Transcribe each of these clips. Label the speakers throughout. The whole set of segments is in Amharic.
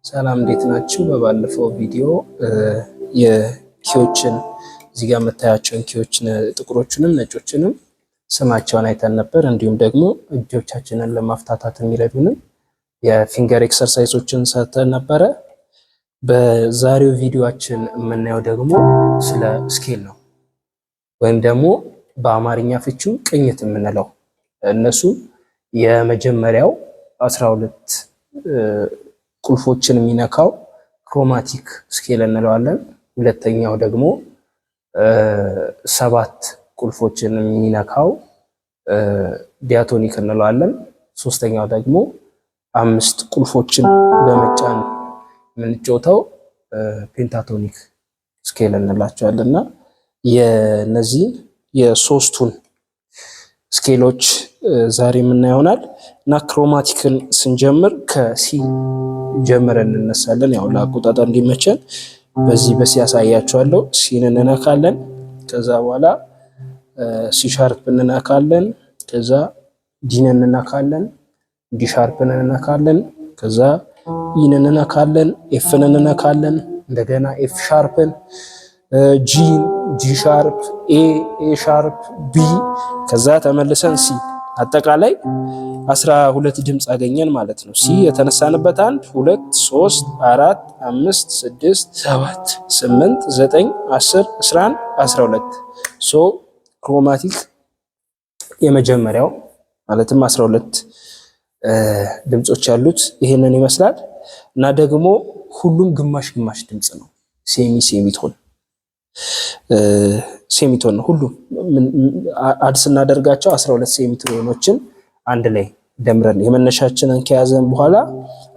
Speaker 1: ሰላም እንዴት ናችሁ? በባለፈው ቪዲዮ የኪዎችን እዚህ ጋር የምታያቸውን ኪዎችን ጥቁሮችንም ነጮችንም ስማቸውን አይተን ነበር። እንዲሁም ደግሞ እጆቻችንን ለማፍታታት የሚረዱንን የፊንገር ኤክሰርሳይሶችን ሰርተን ነበረ። በዛሬው ቪዲዮአችን የምናየው ደግሞ ስለ ስኬል ነው፣ ወይም ደግሞ በአማርኛ ፍቺው ቅኝት የምንለው። እነሱ የመጀመሪያው 12 ቁልፎችን የሚነካው ክሮማቲክ ስኬል እንለዋለን። ሁለተኛው ደግሞ 7 ቁልፎችን የሚነካው ዲያቶኒክ እንለዋለን። ሶስተኛው ደግሞ 5 ቁልፎችን በመጫን የምንጫወተው ፔንታቶኒክ ስኬል እንላቸዋለን። እና የነዚህ የሶስቱን ስኬሎች ዛሬ የምናየው ይሆናል። እና ክሮማቲክን ስንጀምር ከሲ ጀምረን እንነሳለን። ያው ለአቆጣጠር እንዲመቸን በዚህ በሲ ያሳያችኋለሁ። ሲን እንነካለን። ከዛ በኋላ ሲ ሻርፕ እንነካለን። ከዛ ዲን እንነካለን። ዲ ሻርፕን እንነካለን። ከዛ ኢን እንነካለን። ኤፍን እንነካለን። እንደገና ኤፍ ሻርፕን፣ ጂ ሻርፕ፣ ኤ ሻርፕ፣ ቢ፣ ከዛ ተመልሰን ሲ። አጠቃላይ 12 ድምፅ አገኘን ማለት ነው። ሲ የተነሳንበት 1 2 3 4 5 6 7 8 9 10 11 12 ሶ ክሮማቲክ የመጀመሪያው ማለትም 12 ድምጾች ያሉት ይሄንን ይመስላል። እና ደግሞ ሁሉም ግማሽ ግማሽ ድምፅ ነው። ሴሚቶን ነው ሁሉም። አድ ስናደርጋቸው 12 ሴሚቶኖችን አንድ ላይ ደምረን የመነሻችንን ከያዘን በኋላ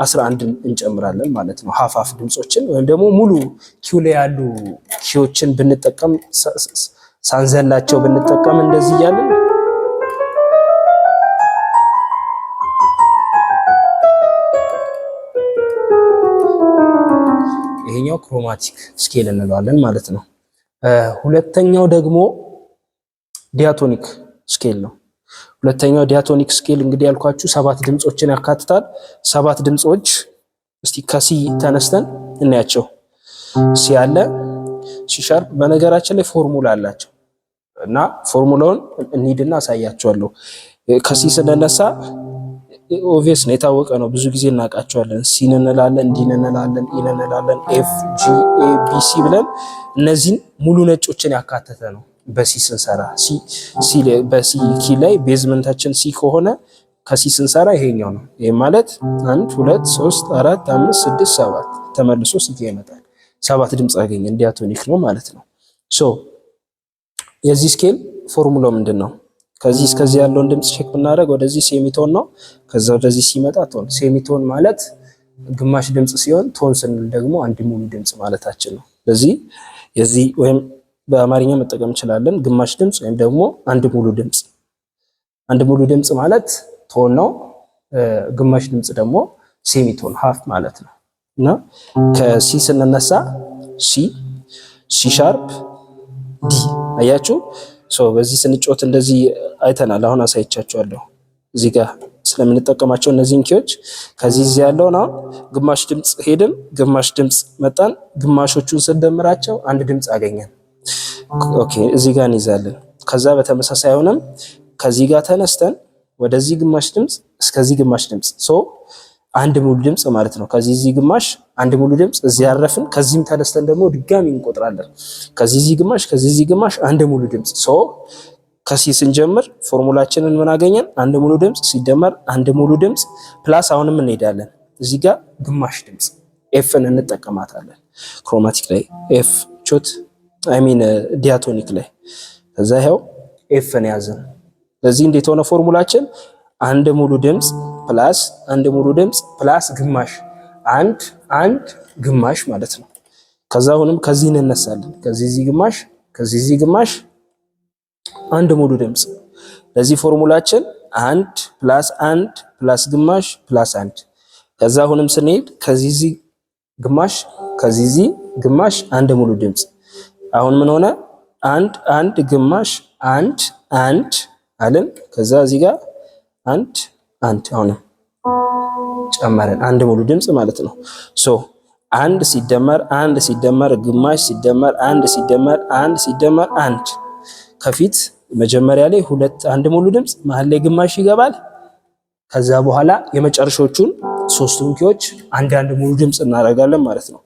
Speaker 1: 11 እንጨምራለን ማለት ነው። ሀፋፍ ድምጾችን ወይም ደግሞ ሙሉ ኪው ላይ ያሉ ኪዎችን ብንጠቀም ሳንዘላቸው ብንጠቀም እንደዚህ እያለን ይሄኛው ክሮማቲክ ስኬል እንለዋለን ማለት ነው። ሁለተኛው ደግሞ ዲያቶኒክ ስኬል ነው። ሁለተኛው ዲያቶኒክ ስኬል እንግዲህ ያልኳችሁ 7 ድምጾችን ያካትታል። 7 ድምጾች እስቲ ከሲ ተነስተን እናያቸው። ሲ አለ፣ ሲ ሻርፕ። በነገራችን ላይ ፎርሙላ አላቸው እና ፎርሙላውን እንሂድና አሳያቸዋለሁ። ከሲ ስንነሳ ኦቪየስ ነው፣ የታወቀ ነው፣ ብዙ ጊዜ እናውቃቸዋለን። ሲን እንላለን፣ ዲን እንላለን፣ ኢን እንላለን፣ ኤፍ ጂ ኤ ቢ ሲ ብለን እነዚህን ሙሉ ነጮችን ያካተተ ነው። በሲ ስንሰራ በሲ ኪ ላይ ቤዝመንታችን ሲ ከሆነ ከሲ ስንሰራ ይሄኛው ነው። ይሄ ማለት 1 2 3 4 5 6 7 ተመልሶ ሲ ይመጣል። 7 ድምጽ አገኘን። ዲያቶኒክ ነው ማለት ነው። ሶ የዚህ ስኬል ፎርሙላው ምንድን ነው? ከዚህ እስከዚህ ያለውን ድምጽ ቼክ ብናደርግ ወደዚህ ሴሚቶን ነው። ከዛ ወደዚህ ሲመጣ ቶን። ሴሚቶን ማለት ግማሽ ድምጽ ሲሆን ቶን ስንል ደግሞ አንድ ሙሉ ድምጽ ማለታችን ነው። ስለዚህ የዚህ ወይም በአማርኛ መጠቀም እንችላለን ግማሽ ድምጽ ወይም ደግሞ አንድ ሙሉ ድምጽ። አንድ ሙሉ ድምጽ ማለት ቶን ነው። ግማሽ ድምጽ ደግሞ ሴሚቶን ሃፍ ማለት ነው። እና ከሲ ስንነሳ ሲ ሻርፕ፣ ዲ አያችሁ። በዚህ ስንጮት እንደዚህ አይተናል። አሁን አሳይቻችኋለሁ። እዚህ ጋር ስለምንጠቀማቸው እነዚህን ኪዎች ከዚህ እዚህ ያለውን አሁን ግማሽ ድምጽ ሄድን፣ ግማሽ ድምጽ መጣን፣ ግማሾቹን ስንደምራቸው አንድ ድምጽ አገኘን። ኦኬ እዚህ ጋር እንይዛለን። ከዛ በተመሳሳይ ሆነም ከዚህ ጋር ተነስተን ወደዚህ ግማሽ ድምጽ እስከዚህ ግማሽ ድምጽ አንድ ሙሉ ድምጽ ማለት ነው። ከዚህ እዚህ ግማሽ አንድ ሙሉ ድምጽ እዚህ ያረፍን፣ ከዚህም ተነስተን ደግሞ ድጋሚ እንቆጥራለን። ከዚህ እዚህ ግማሽ ከዚህ እዚህ ግማሽ አንድ ሙሉ ድምጽ። ከሲ ስንጀምር ፎርሙላችንን ምን አገኘን? አንድ ሙሉ ድምጽ ሲደመር አንድ ሙሉ ድምጽ ፕላስ አሁንም እንሄዳለን። እዚህ ጋር ግማሽ ድምጽ ኤፍን እንጠቀማታለን ክሮማቲክ ላይ ኤፍ ቾት ዲያቶኒክ ላይ። ከዛ ይሄው ኤፍን ያዘን። ስለዚህ እንዴት ሆነ ፎርሙላችን? አንድ ሙሉ ድምጽ ፕላስ አንድ ሙሉ ድምጽ ፕላስ ግማሽ አንድ ግማሽ ማለት ነው። ከዛ አሁንም ከዚህ እንነሳለን። ከዚህ እዚህ ግማሽ ከዚህ እዚህ ግማሽ አንድ ሙሉ ድምጽ። ለዚህ ፎርሙላችን 1 ፕላስ 1 ፕላስ ግማሽ ፕላስ 1። ከዛ አሁንም ስንሄድ ከዚህ እዚህ ግማሽ ከዚህ እዚህ ግማሽ አንድ ሙሉ ድምጽ። አሁን ምን ሆነ? አንድ ግማሽ አንድ አለን። ከዛ እዚህ ጋር አንድ አሁንም ጨመረን አንድ ሙሉ ድምፅ ማለት ነው። ሶ አንድ ሲደመር አንድ ሲደመር ግማሽ ሲደመር አንድ ሲደመር አንድ ሲደመር አንድ ከፊት መጀመሪያ ላይ ሁለት አንድ ሙሉ ድምፅ መሀል ላይ ግማሽ ይገባል። ከዛ በኋላ የመጨረሻዎቹን ሶስቱን ኪዎች አንድ ሙሉ ድምፅ እናደርጋለን ማለት ነው።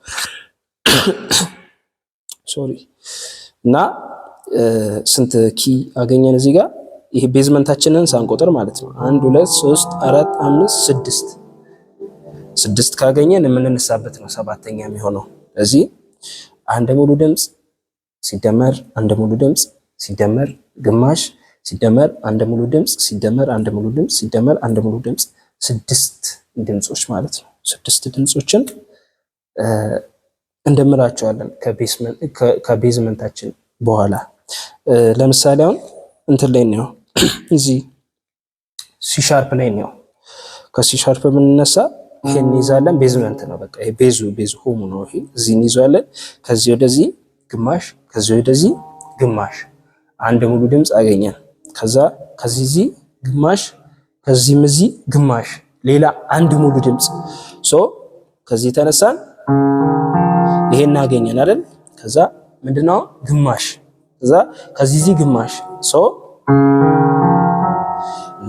Speaker 1: ሶሪ እና ስንት ኪ አገኘን እዚህ ጋር? ይሄ ቤዝመንታችንን ሳንቆጥር ማለት ነው። 1 2 3 4 5 6 ካገኘን የምንነሳበት ነው ሰባተኛ የሚሆነው። ስለዚህ አንድ ሙሉ ድምፅ ሲደመር አንድ ሙሉ ድምፅ ሲደመር ግማሽ ሲደመር አንድ ሙሉ ድምፅ ሲደመር አንድ ሙሉ ድምፅ ሲደመር አንድ ሙሉ ድምፅ 6 ድምጾች ማለት ነው። 6 ድምጾችን እንደምራቸዋለን ከቤዝመንታችን በኋላ። ለምሳሌ አሁን እንትን ላይ ነው እዚህ ሲ ሻርፕ ላይ ነው። ከሲ ሻርፕ የምንነሳ ይሄን ይዛለን ቤዝመንት ነው በቃ ይሄ ቤዙ ሆሙ ነው። ይሄ እዚህ እንይዛለን። ከዚህ ወደዚህ ግማሽ ከዚህ ወደዚህ ግማሽ አንድ ሙሉ ድምፅ አገኘን። ከዛ ከዚህ ግማሽ ከዚህም እዚህ ግማሽ ሌላ አንድ ሙሉ ድምፅ ሶ ከዚህ ተነሳን ይሄን አገኘን አይደል? ከዛ ምንድነው ግማሽ ከዛ ከዚህ ግማሽ ሶ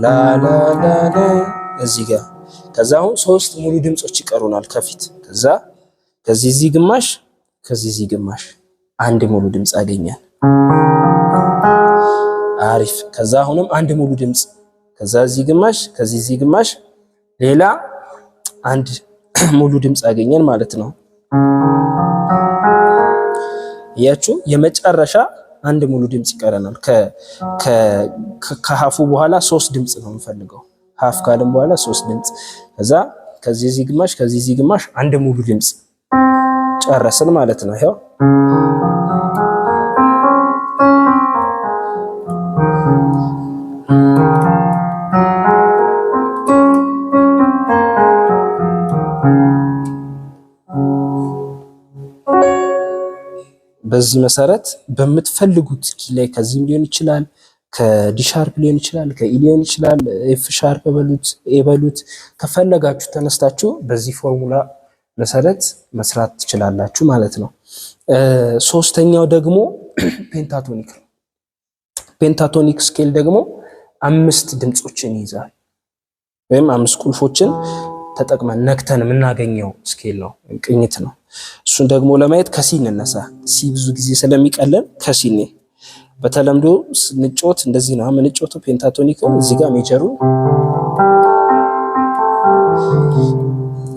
Speaker 1: ላ ላ ላ ላ እዚህ ጋር ከዛ አሁን 3 ሙሉ ድምጾች ይቀሩናል ከፊት። ከዛ ከዚህ ግማሽ ከዚህ ግማሽ አንድ ሙሉ ድምፅ አገኘን። አሪፍ። ከዛ አሁንም አንድ ሙሉ ድምፅ ከዛ እዚህ ግማሽ ከዚህ ግማሽ ሌላ አንድ ሙሉ ድምፅ አገኘን ማለት ነው። ያችሁ የመጨረሻ አንድ ሙሉ ድምፅ ይቀረናል። ከሀፉ በኋላ 3 ድምፅ ነው የምፈልገው። ሀፍ ካለም በኋላ 3 ድምፅ ከዛ ከዚህ ግማሽ ከዚህ ግማሽ አንድ ሙሉ ድምፅ ጨረስን ማለት ነው። ይሄው በዚህ መሰረት በምትፈልጉት ኪ ላይ ከዚህም ሊሆን ይችላል፣ ከዲ ሻርፕ ሊሆን ይችላል፣ ከኢ ሊሆን ይችላል፣ ኤፍ ሻርፕ በሉት፣ ኤ በሉት ከፈለጋችሁ ተነስታችሁ በዚህ ፎርሙላ መሰረት መስራት ትችላላችሁ ማለት ነው። ሶስተኛው ደግሞ ፔንታቶኒክ ነው። ፔንታቶኒክ ስኬል ደግሞ 5 ድምጾችን ይይዛል ወይም 5 ቁልፎችን ተጠቅመን ነክተን የምናገኘው ስኬል ነው፣ ቅኝት ነው። እሱን ደግሞ ለማየት ከሲ እንነሳ። ሲ ብዙ ጊዜ ስለሚቀለን ከሲ ነው። በተለምዶ ስንጮት እንደዚህ ነው የምንጮተው ፔንታቶኒክ። እዚህ ጋር ሜጀሩ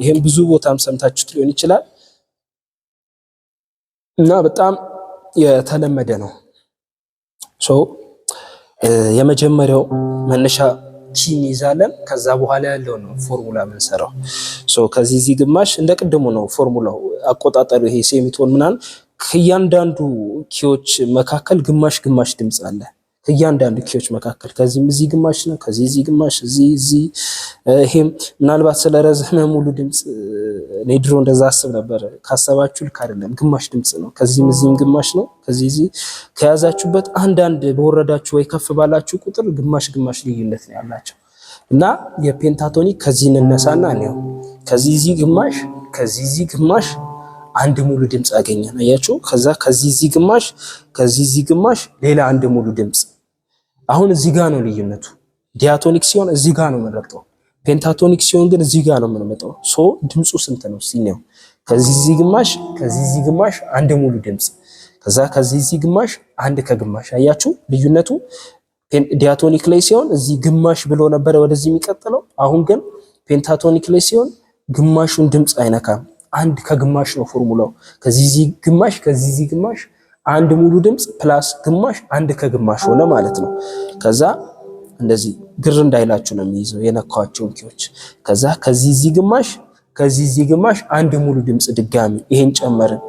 Speaker 1: ይሄን ብዙ ቦታም ሰምታችሁት ሊሆን ይችላል እና በጣም የተለመደ ነው። የመጀመሪያው መነሻ ኪ እንይዛለን። ከዛ በኋላ ያለው ነው ፎርሙላ የምንሰራው። ከዚህ ግማሽ እንደ ቅድሙ ነው ፎርሙላው አቆጣጠሩ። ይሄ ሴሚቶን ምናምን ከእያንዳንዱ ኪዎች መካከል ግማሽ ድምፅ አለ። ከእያንዳንዱ ኪዎች መካከል ከዚህም እዚህ ግማሽ ነው፣ ከዚህ ግማሽ እዚህ። ይሄም ምናልባት ስለረዘመ ሙሉ ድምፅ እኔ ድሮ እንደዛ አስብ ነበር። ካሰባችሁ ልክ አይደለም፣ ግማሽ ድምፅ ነው። ከዚህም እዚህም ግማሽ ነው። ከዚህ ከያዛችሁበት አንዳንድ በወረዳችሁ ወይ ከፍ ባላችሁ ቁጥር ግማሽ ልዩነት ነው ያላቸው እና የፔንታቶኒክ ከዚህ እንነሳና ነው ከዚህ ግማሽ ከዚህ ግማሽ አንድ ሙሉ ድምፅ አገኘን። አያችሁ? ከዛ ከዚህ ግማሽ ሌላ አንድ ሙሉ ድምፅ። አሁን እዚህ ጋር ነው ልዩነቱ። ዲያቶኒክ ሲሆን እዚህ ጋር ነው የምንረግጠው። ፔንታቶኒክ ሲሆን ግን እዚህ ጋር ነው የምንመጣው። ድምፁ ስንት ነው ሲነው? ከዚህ ግማሽ አንድ ሙሉ ድምፅ፣ ከዛ ከዚህ ግማሽ አንድ ከግማሽ። አያችሁ ልዩነቱ? ዲያቶኒክ ላይ ሲሆን እዚህ ግማሽ ብሎ ነበረ ወደዚህ የሚቀጥለው። አሁን ግን ፔንታቶኒክ ላይ ሲሆን ግማሹን ድምፅ አይነካም። አንድ ከግማሽ ነው ፎርሙላው። ከዚህ ግማሽ አንድ ሙሉ ድምፅ ፕላስ ግማሽ አንድ ከግማሽ ሆነ ማለት ነው። ከዛ እንደዚህ ግር እንዳይላችሁ ነው የሚይዘው የነካዋቸውን ኪዎች። ከዛ ከዚህ ግማሽ አንድ ሙሉ ድምፅ ድጋሚ ይሄን ጨመርን።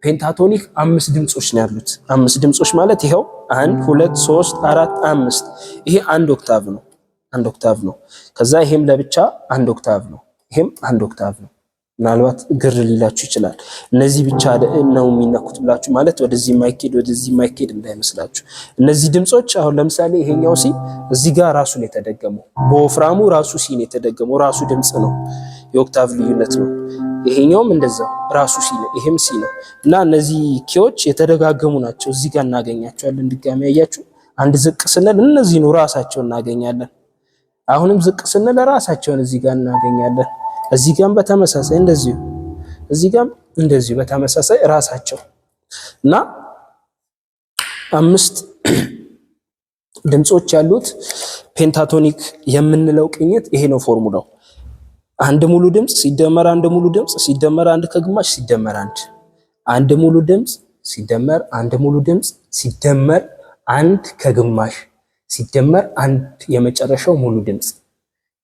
Speaker 1: ፔንታቶኒክ 5 ድምጾች ነው ያሉት። 5 ድምጾች ማለት ይሄው 1 2 3 4 5። ይሄ አንድ ኦክታቭ ነው። ከዛ ይሄም ለብቻ አንድ ኦክታቭ ነው። ይሄም አንድ ኦክታቭ ነው። ምናልባት ግር ሊላችሁ ይችላል። እነዚህ ብቻ ነው የሚነኩት ብላችሁ ማለት ወደዚህ የማይኬድ እንዳይመስላችሁ። እነዚህ ድምጾች አሁን ለምሳሌ ይሄኛው ሲ እዚህ ጋር ራሱ ነው የተደገመው፣ በወፍራሙ ራሱ ሲ ነው የተደገመው፣ ራሱ ድምጽ ነው፣ የኦክታቭ ልዩነት ነው። ይሄኛውም እንደዛው ራሱ ሲ ነው፣ ይሄም ሲ ነው። እና እነዚህ ኪዎች የተደጋገሙ ናቸው። እዚህ ጋር እናገኛቸዋለን። ድጋሚ ያያችሁ፣ አንድ ዝቅ ስንል እነዚህ ነው ራሳቸውን እናገኛለን። አሁንም ዝቅ ስንል ራሳቸውን እዚህ ጋር እናገኛለን። እዚህ ጋርም በተመሳሳይ እንደዚሁ፣ እዚህ ጋርም እንደዚሁ በተመሳሳይ ራሳቸው እና 5 ድምጾች ያሉት ፔንታቶኒክ የምንለው ቅኝት ይሄ ነው ፎርሙላው። አንድ ሙሉ ድምጽ ሲደመር አንድ ሙሉ ድምጽ ሲደመር አንድ ከግማሽ ሲደመር አንድ ሙሉ ድምጽ ሲደመር አንድ ሙሉ ድምጽ ሲደመር አንድ ከግማሽ ሲደመር አንድ የመጨረሻው ሙሉ ድምጽ።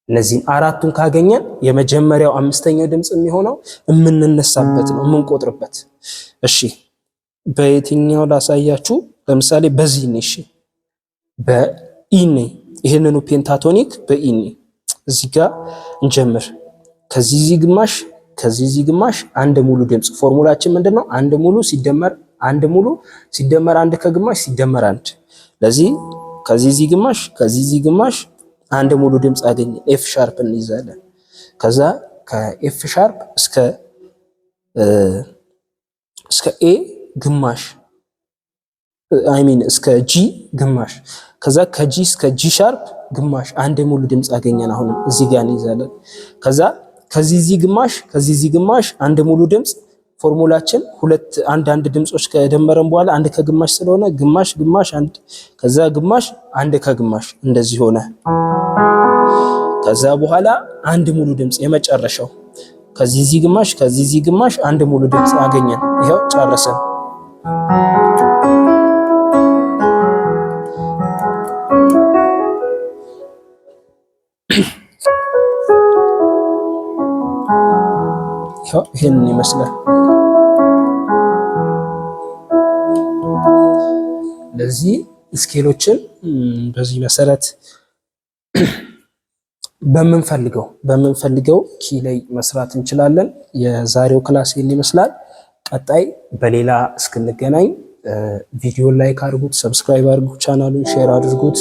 Speaker 1: እነዚህን አራቱን ካገኘን የመጀመሪያው አምስተኛው ድምጽ የሚሆነው የምንነሳበት ነው የምንቆጥርበት። እሺ በየትኛው ላሳያችሁ? ለምሳሌ በዚህ ነው። እሺ በኢኔ ይሄንኑ ፔንታቶኒክ በኢኔ እዚህ ጋር እንጀምር። ከዚህ ግማሽ ከዚህ ግማሽ አንድ ሙሉ ድምጽ። ፎርሙላችን ምንድነው? አንድ ሙሉ ሲደመር አንድ ሙሉ ሲደመር አንድ ከግማሽ ሲደመር አንድ። ለዚህ ከዚህ ግማሽ ከዚህ ግማሽ አንድ ሙሉ ድምጽ አገኘን። ኤፍ ሻርፕ እንይዛለን። ከዛ ከኤፍ ሻርፕ እስከ ኤ ግማሽ እስከ ጂ ግማሽ፣ ከዛ ከጂ እስከ ጂ ሻርፕ ግማሽ አንድ ሙሉ ድምጽ አገኘን። አሁንም እዚህ ጋር እንይዛለን። ከዛ ከዚህ ግማሽ ከዚህ ግማሽ አንድ ሙሉ ድምጽ። ፎርሙላችን አንድ ድምጾች ከደመረን በኋላ አንድ ከግማሽ ስለሆነ ግማሽ ግማሽ አንድ፣ ከዛ ግማሽ አንድ ከግማሽ እንደዚህ ሆነ። ከዛ በኋላ አንድ ሙሉ ድምጽ የመጨረሻው ከዚህ ግማሽ ከዚህ ግማሽ አንድ ሙሉ ድምጽ አገኘን። ይሄው ጨረሰን። ይሄንን ይመስላል። ለዚህ ስኬሎችን በዚህ መሰረት በምንፈልገው ኪ ላይ መስራት እንችላለን። የዛሬው ክላስ ይሄን ይመስላል። ቀጣይ በሌላ እስክንገናኝ ቪዲዮ ላይክ አድርጉት፣ ሰብስክራይብ አድርጉት፣ ቻናሉን ሼር አድርጉት።